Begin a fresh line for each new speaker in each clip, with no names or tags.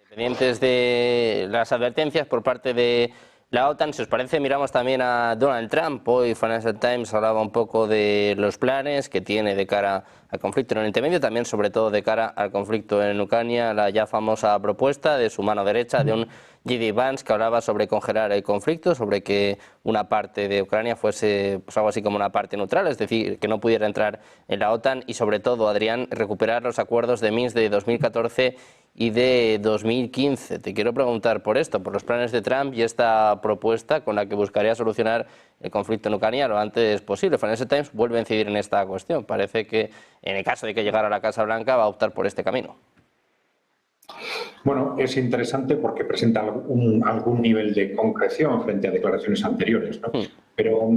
Pendientes de las advertencias por parte de la OTAN, si os parece, miramos también a Donald Trump. Hoy Financial Times hablaba un poco de los planes que tiene de cara al conflicto en Oriente Medio, también sobre todo de cara al conflicto en Ucrania, la ya famosa propuesta de su mano derecha, de un J.D. Vance, que hablaba sobre congelar el conflicto, sobre que una parte de Ucrania fuese pues algo así como una parte neutral, es decir, que no pudiera entrar en la OTAN y sobre todo, Adrián, recuperar los acuerdos de Minsk de 2014 y de 2015. Te quiero preguntar por esto, por los planes de Trump y esta propuesta con la que buscaría solucionar el conflicto en Ucrania lo antes posible. Financial Times vuelve a incidir en esta cuestión. Parece que en el caso de que llegara a la Casa Blanca va a optar por este camino.
Bueno, es interesante porque presenta algún nivel de concreción frente a declaraciones anteriores, ¿no? Pero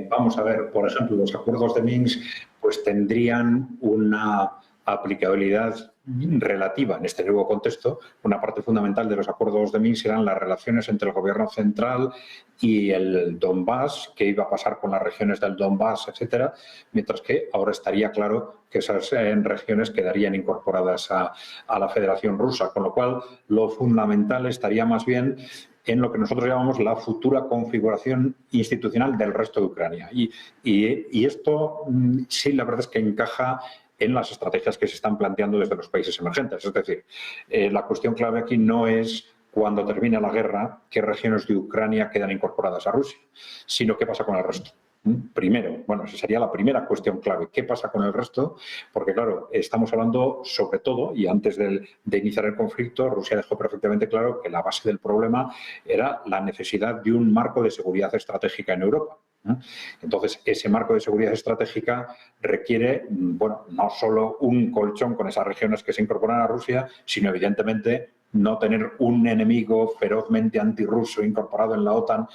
vamos a ver, por ejemplo, los acuerdos de Minsk pues tendrían una aplicabilidad relativa en este nuevo contexto. Una parte fundamental de los acuerdos de Minsk eran las relaciones entre el gobierno central y el Donbass, qué iba a pasar con las regiones del Donbass, etcétera, mientras que ahora estaría claro que esas regiones quedarían incorporadas a la Federación Rusa, con lo cual lo fundamental estaría más bien en lo que nosotros llamamos la futura configuración institucional del resto de Ucrania. Y esto sí, la verdad es que encaja en las estrategias que se están planteando desde los países emergentes. Es decir, la cuestión clave aquí no es cuando termine la guerra qué regiones de Ucrania quedan incorporadas a Rusia, sino qué pasa con el resto. Primero, bueno, esa sería la primera cuestión clave. ¿Qué pasa con el resto? Porque, claro, estamos hablando sobre todo, y antes de iniciar el conflicto, Rusia dejó perfectamente claro que la base del problema era la necesidad de un marco de seguridad estratégica en Europa. Entonces, ese marco de seguridad estratégica requiere, bueno, no solo un colchón con esas regiones que se incorporan a Rusia, sino, evidentemente, no tener un enemigo ferozmente antirruso incorporado en la OTAN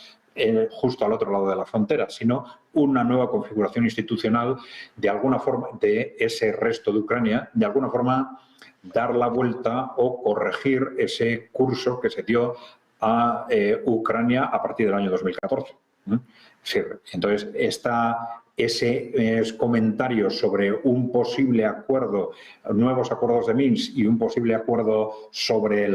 justo al otro lado de la frontera, sino una nueva configuración institucional de alguna forma de ese resto de Ucrania, de alguna forma dar la vuelta o corregir ese curso que se dio a Ucrania a partir del año 2014. Sí, entonces, esos comentarios sobre un posible acuerdo, nuevos acuerdos de Minsk y un posible acuerdo sobre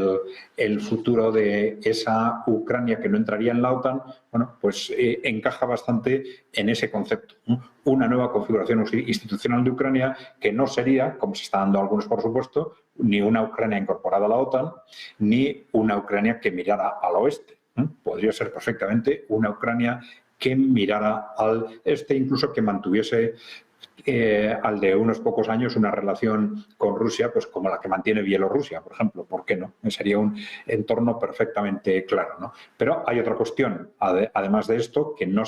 el futuro de esa Ucrania que no entraría en la OTAN, bueno, pues encaja bastante en ese concepto. Una nueva configuración institucional de Ucrania que no sería, como se está dando a algunos por supuesto, ni una Ucrania incorporada a la OTAN, ni una Ucrania que mirara al oeste. Podría ser perfectamente una Ucrania que mirara al este, incluso que mantuviese al de unos pocos años una relación con Rusia, pues como la que mantiene Bielorrusia, por ejemplo. ¿Por qué no? Sería un entorno perfectamente claro, ¿no? Pero hay otra cuestión, además de esto, que no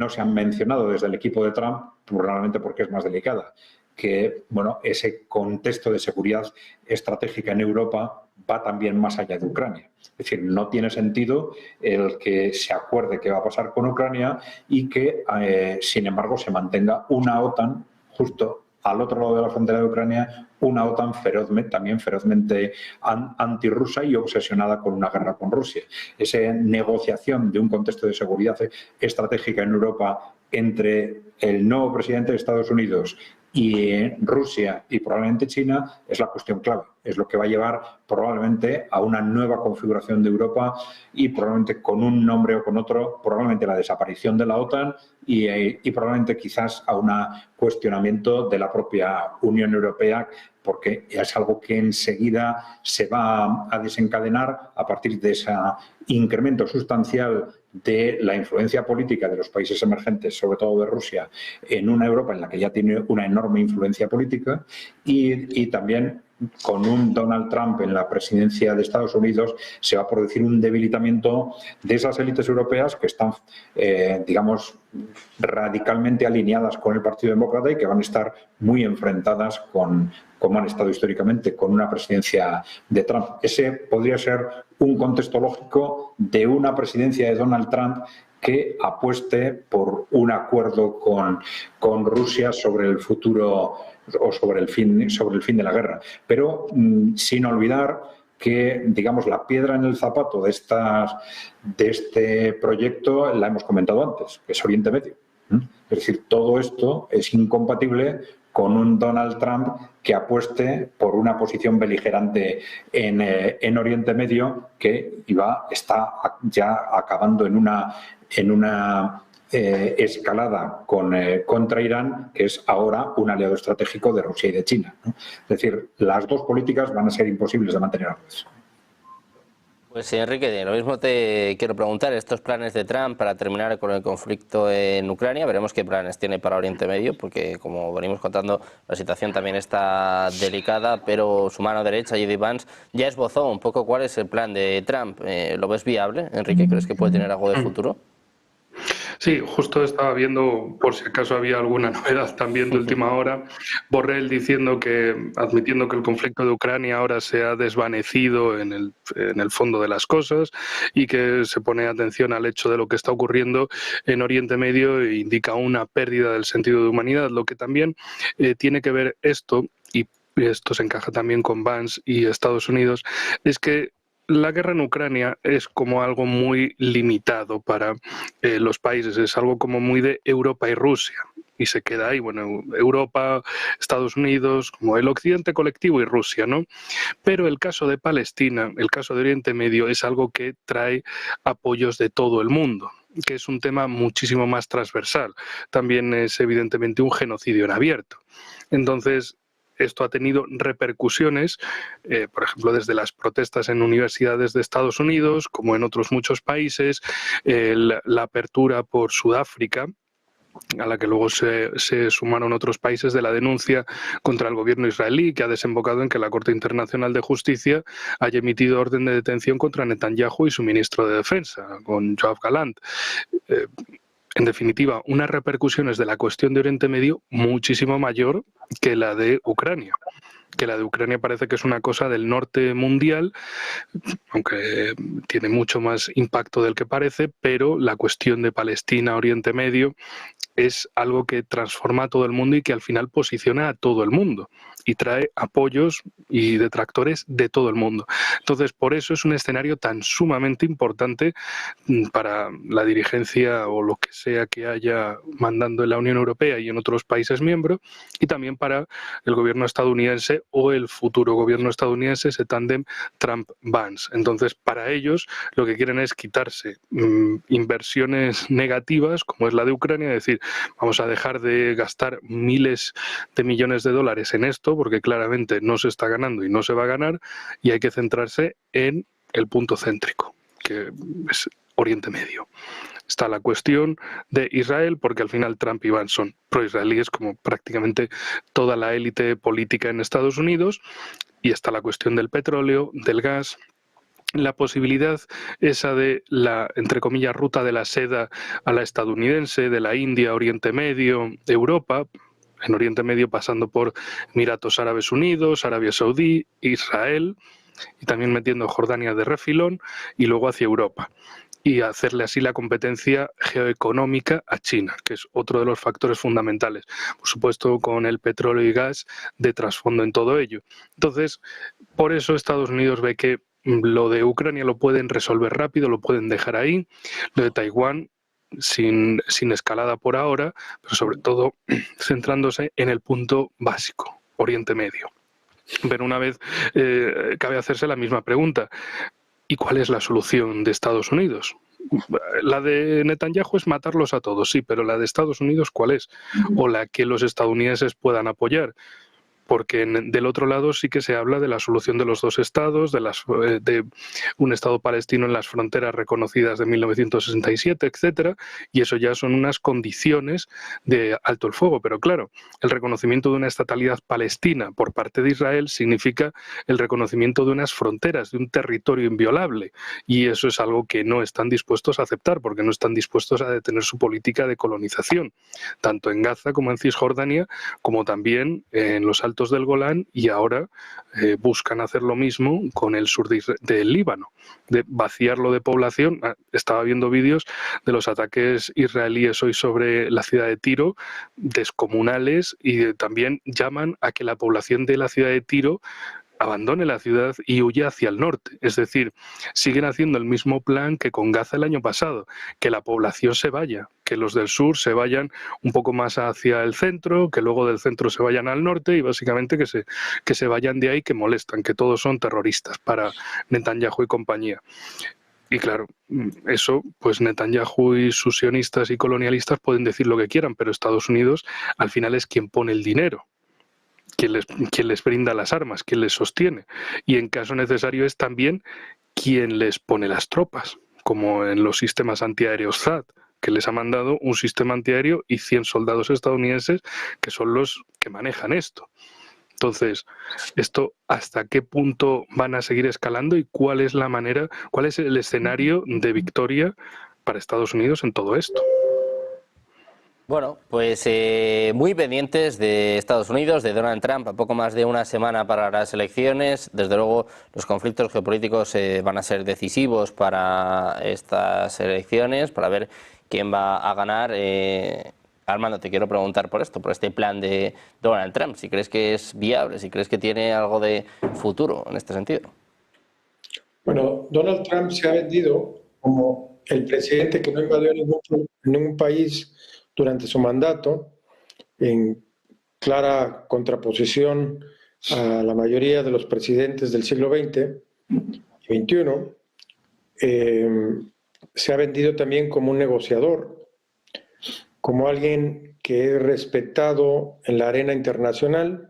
se han mencionado desde el equipo de Trump, probablemente porque es más delicada, que bueno, ese contexto de seguridad estratégica en Europa va también más allá de Ucrania. Es decir, no tiene sentido el que se acuerde qué va a pasar con Ucrania y que, sin embargo, se mantenga una OTAN justo al otro lado de la frontera de Ucrania, una OTAN también ferozmente antirrusa y obsesionada con una guerra con Rusia. Esa negociación de un contexto de seguridad estratégica en Europa entre el nuevo presidente de Estados Unidos y Rusia y probablemente China es la cuestión clave. Es lo que va a llevar probablemente a una nueva configuración de Europa y probablemente con un nombre o con otro, probablemente la desaparición de la OTAN y probablemente quizás a un cuestionamiento de la propia Unión Europea, porque es algo que enseguida se va a desencadenar a partir de ese incremento sustancial de la influencia política de los países emergentes, sobre todo de Rusia, en una Europa en la que ya tiene una enorme influencia política y también con un Donald Trump en la presidencia de Estados Unidos se va a producir un debilitamiento de esas élites europeas que están, digamos, radicalmente alineadas con el Partido Demócrata y que van a estar muy enfrentadas con, como han estado históricamente, con una presidencia de Trump. Ese podría ser un contexto lógico de una presidencia de Donald Trump que apueste por un acuerdo con Rusia sobre el futuro o sobre el fin de la guerra. Pero sin olvidar que, digamos, la piedra en el zapato de este proyecto la hemos comentado antes, que es Oriente Medio. Es decir, todo esto es incompatible con un Donald Trump que apueste por una posición beligerante en Oriente Medio que está ya acabando en una escalada contra Irán, que es ahora un aliado estratégico de Rusia y de China, ¿no? Es decir, las dos políticas van a ser imposibles de mantener a la vez.
Pues Enrique, lo mismo te quiero preguntar, estos planes de Trump para terminar con el conflicto en Ucrania, veremos qué planes tiene para Oriente Medio, porque como venimos contando, la situación también está delicada, pero su mano derecha, J.D. Vance, ya esbozó un poco cuál es el plan de Trump. ¿Lo ves viable, Enrique? ¿Crees que puede tener algo de futuro?
Sí, justo estaba viendo, por si acaso había alguna novedad también de última hora, Borrell admitiendo que el conflicto de Ucrania ahora se ha desvanecido en el fondo de las cosas y que se pone atención al hecho de lo que está ocurriendo en Oriente Medio e indica una pérdida del sentido de humanidad, lo que también tiene que ver esto, y esto se encaja también con Vance y Estados Unidos, es que la guerra en Ucrania es como algo muy limitado para los países, es algo como muy de Europa y Rusia. Y se queda ahí, bueno, Europa, Estados Unidos, como el occidente colectivo y Rusia, ¿no? Pero el caso de Palestina, el caso de Oriente Medio, es algo que trae apoyos de todo el mundo, que es un tema muchísimo más transversal. También es evidentemente un genocidio en abierto. Entonces, esto ha tenido repercusiones, por ejemplo, desde las protestas en universidades de Estados Unidos, como en otros muchos países, la apertura por Sudáfrica, a la que luego se sumaron otros países, de la denuncia contra el gobierno israelí, que ha desembocado en que la Corte Internacional de Justicia haya emitido orden de detención contra Netanyahu y su ministro de Defensa, con Yoav Gallant. En definitiva, unas repercusiones de la cuestión de Oriente Medio muchísimo mayor que la de Ucrania. Que la de Ucrania parece que es una cosa del norte mundial, aunque tiene mucho más impacto del que parece, pero la cuestión de Palestina, Oriente Medio, es algo que transforma a todo el mundo y que al final posiciona a todo el mundo y trae apoyos y detractores de todo el mundo. Entonces, por eso es un escenario tan sumamente importante para la dirigencia o lo que sea que haya mandando en la Unión Europea y en otros países miembros, y también para el gobierno estadounidense o el futuro gobierno estadounidense, ese tándem Trump-Vance. Entonces, para ellos lo que quieren es quitarse inversiones negativas, como es la de Ucrania, es decir, vamos a dejar de gastar miles de millones de dólares en esto, porque claramente no se está ganando y no se va a ganar, y hay que centrarse en el punto céntrico, que es Oriente Medio. Está la cuestión de Israel, porque al final Trump y Vance son pro-israelíes, como prácticamente toda la élite política en Estados Unidos, y está la cuestión del petróleo, del gas, la posibilidad esa de la, entre comillas, ruta de la seda a la estadounidense, de la India, Oriente Medio, Europa, en Oriente Medio pasando por Emiratos Árabes Unidos, Arabia Saudí, Israel, y también metiendo Jordania de refilón, y luego hacia Europa. Y hacerle así la competencia geoeconómica a China, que es otro de los factores fundamentales. Por supuesto, con el petróleo y gas de trasfondo en todo ello. Entonces, por eso Estados Unidos ve que lo de Ucrania lo pueden resolver rápido, lo pueden dejar ahí. Lo de Taiwán, sin escalada por ahora, pero sobre todo centrándose en el punto básico, Oriente Medio. Pero una vez cabe hacerse la misma pregunta. ¿Y cuál es la solución de Estados Unidos? La de Netanyahu es matarlos a todos, sí, pero la de Estados Unidos, ¿cuál es? O la que los estadounidenses puedan apoyar. Porque del otro lado sí que se habla de la solución de los dos estados, de un estado palestino en las fronteras reconocidas de 1967, etcétera, y eso ya son unas condiciones de alto el fuego. Pero claro, el reconocimiento de una estatalidad palestina por parte de Israel significa el reconocimiento de unas fronteras, de un territorio inviolable, y eso es algo que no están dispuestos a aceptar, porque no están dispuestos a detener su política de colonización, tanto en Gaza como en Cisjordania, como también en los Altos del Golán, y ahora buscan hacer lo mismo con el sur del Líbano, de vaciarlo de población. Estaba viendo vídeos de los ataques israelíes hoy sobre la ciudad de Tiro, descomunales, y también llaman a que la población de la ciudad de Tiro abandone la ciudad y huya hacia el norte. Es decir, siguen haciendo el mismo plan que con Gaza el año pasado, que la población se vaya, que los del sur se vayan un poco más hacia el centro, que luego del centro se vayan al norte y básicamente que se vayan de ahí, que molestan, que todos son terroristas para Netanyahu y compañía. Y claro, eso, pues Netanyahu y sus sionistas y colonialistas pueden decir lo que quieran, pero Estados Unidos al final es quien pone el dinero, quien les brinda las armas, quien les sostiene. Y en caso necesario es también quien les pone las tropas, como en los sistemas antiaéreos THAAD, que les ha mandado un sistema antiaéreo y 100 soldados estadounidenses que son los que manejan esto. Entonces, ¿esto hasta qué punto van a seguir escalando y cuál es la manera, cuál es el escenario de victoria para Estados Unidos en todo esto?
Bueno, pues muy pendientes de Estados Unidos, de Donald Trump, a poco más de una semana para las elecciones. Desde luego, los conflictos geopolíticos van a ser decisivos para estas elecciones, para ver quién va a ganar. Armando, te quiero preguntar por esto, por este plan de Donald Trump, si crees que es viable, si crees que tiene algo de futuro en este sentido.
Bueno, Donald Trump se ha vendido como el presidente que no invadió ningún país durante su mandato, en clara contraposición a la mayoría de los presidentes del siglo XX y XXI. Se ha vendido también como un negociador, como alguien que es respetado en la arena internacional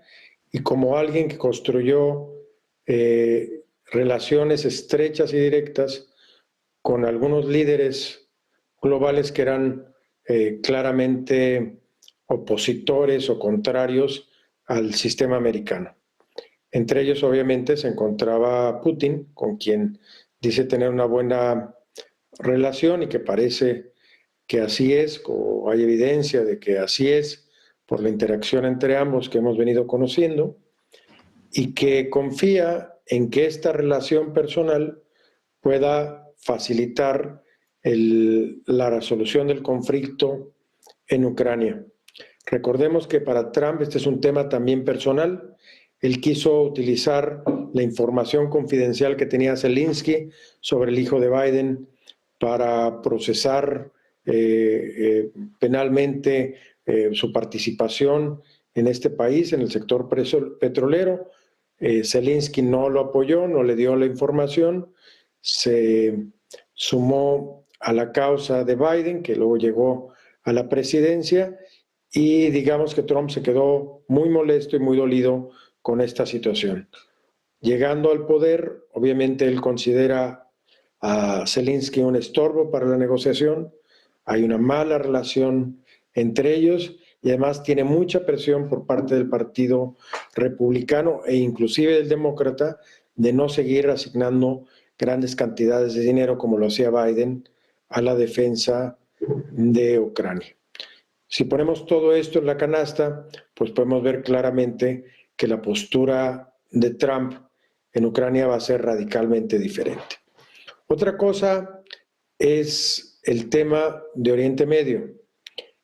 y como alguien que construyó relaciones estrechas y directas con algunos líderes globales que eran claramente opositores o contrarios al sistema americano. Entre ellos, obviamente, se encontraba Putin, con quien dice tener una buena relación y que parece que así es, o hay evidencia de que así es por la interacción entre ambos que hemos venido conociendo, y que confía en que esta relación personal pueda facilitar la resolución del conflicto en Ucrania. Recordemos que para Trump este es un tema también personal. Él quiso utilizar la información confidencial que tenía Zelensky sobre el hijo de Biden para procesar penalmente su participación en este país, en el sector petrolero. Zelensky no lo apoyó, no le dio la información, se sumó a la causa de Biden, que luego llegó a la presidencia, y digamos que Trump se quedó muy molesto y muy dolido con esta situación. Llegando al poder, obviamente él considera a Zelensky un estorbo para la negociación, hay una mala relación entre ellos y además tiene mucha presión por parte del Partido Republicano e inclusive del Demócrata de no seguir asignando grandes cantidades de dinero como lo hacía Biden a la defensa de Ucrania. Si ponemos todo esto en la canasta, pues podemos ver claramente que la postura de Trump en Ucrania va a ser radicalmente diferente. Otra cosa es el tema de Oriente Medio.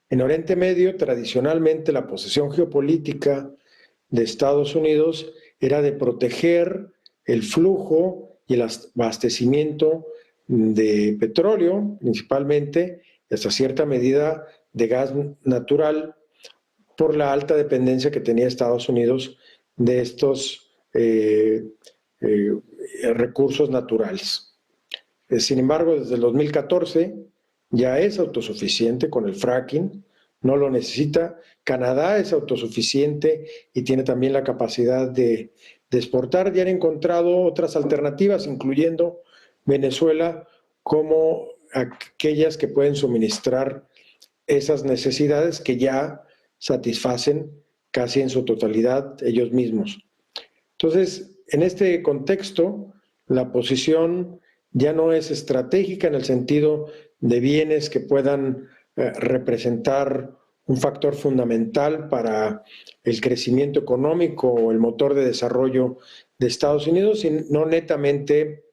En Oriente Medio, tradicionalmente, la posición geopolítica de Estados Unidos era de proteger el flujo y el abastecimiento de petróleo, principalmente, y hasta cierta medida de gas natural, por la alta dependencia que tenía Estados Unidos de estos recursos naturales. Sin embargo, desde el 2014 ya es autosuficiente con el fracking, no lo necesita. Canadá es autosuficiente y tiene también la capacidad de exportar. Ya han encontrado otras alternativas, incluyendo Venezuela, como aquellas que pueden suministrar esas necesidades que ya satisfacen casi en su totalidad ellos mismos. Entonces, en este contexto, la posición ya no es estratégica en el sentido de bienes que puedan representar un factor fundamental para el crecimiento económico o el motor de desarrollo de Estados Unidos, sino netamente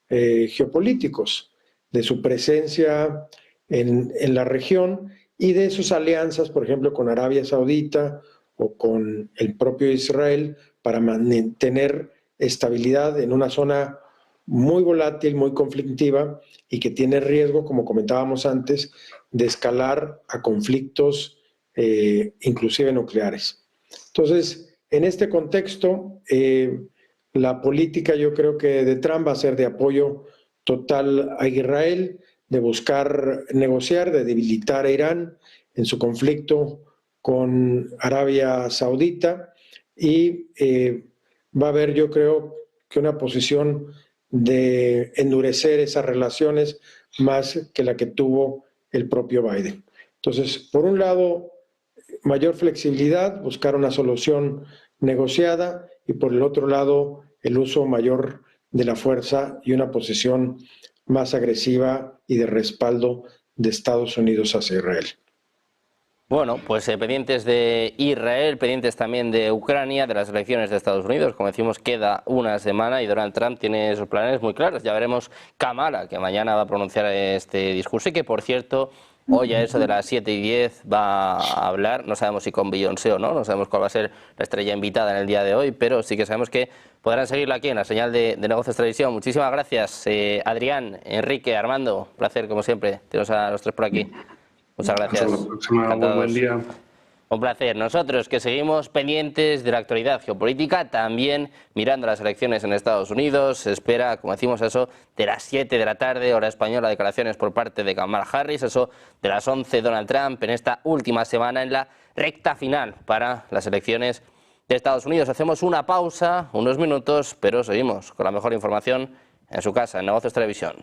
geopolíticos, de su presencia en la región y de sus alianzas, por ejemplo, con Arabia Saudita o con el propio Israel, para mantener estabilidad en una zona muy volátil, muy conflictiva y que tiene riesgo, como comentábamos antes, de escalar a conflictos inclusive nucleares. Entonces, en este contexto, la política yo creo que de Trump va a ser de apoyo total a Israel, de buscar negociar, de debilitar a Irán en su conflicto con Arabia Saudita y va a haber, yo creo, que una posición de endurecer esas relaciones más que la que tuvo el propio Biden. Entonces, por un lado, mayor flexibilidad, buscar una solución negociada y por el otro lado, el uso mayor de la fuerza y una posición más agresiva y de respaldo de Estados Unidos hacia Israel.
Bueno, pues pendientes de Israel, pendientes también de Ucrania, de las elecciones de Estados Unidos. Como decimos, queda una semana y Donald Trump tiene sus planes muy claros. Ya veremos Kamala, que mañana va a pronunciar este discurso y que, por cierto, hoy a eso de las 7:10 va a hablar. No sabemos si con Beyoncé o no sabemos cuál va a ser la estrella invitada en el día de hoy, pero sí que sabemos que podrán seguirla aquí en la señal de Negocios Televisión. Muchísimas gracias, Adrián, Enrique, Armando. Un placer, como siempre, teneros a los tres por aquí. Muchas gracias.
Hasta la próxima. Buen día.
Un placer. Nosotros que seguimos pendientes de la actualidad geopolítica, también mirando las elecciones en Estados Unidos. Se espera, como decimos, eso de las 7 de la tarde, hora española, declaraciones por parte de Kamala Harris, eso de las 11 Donald Trump en esta última semana en la recta final para las elecciones de Estados Unidos. Hacemos una pausa, unos minutos, pero seguimos con la mejor información en su casa, en Negocios Televisión.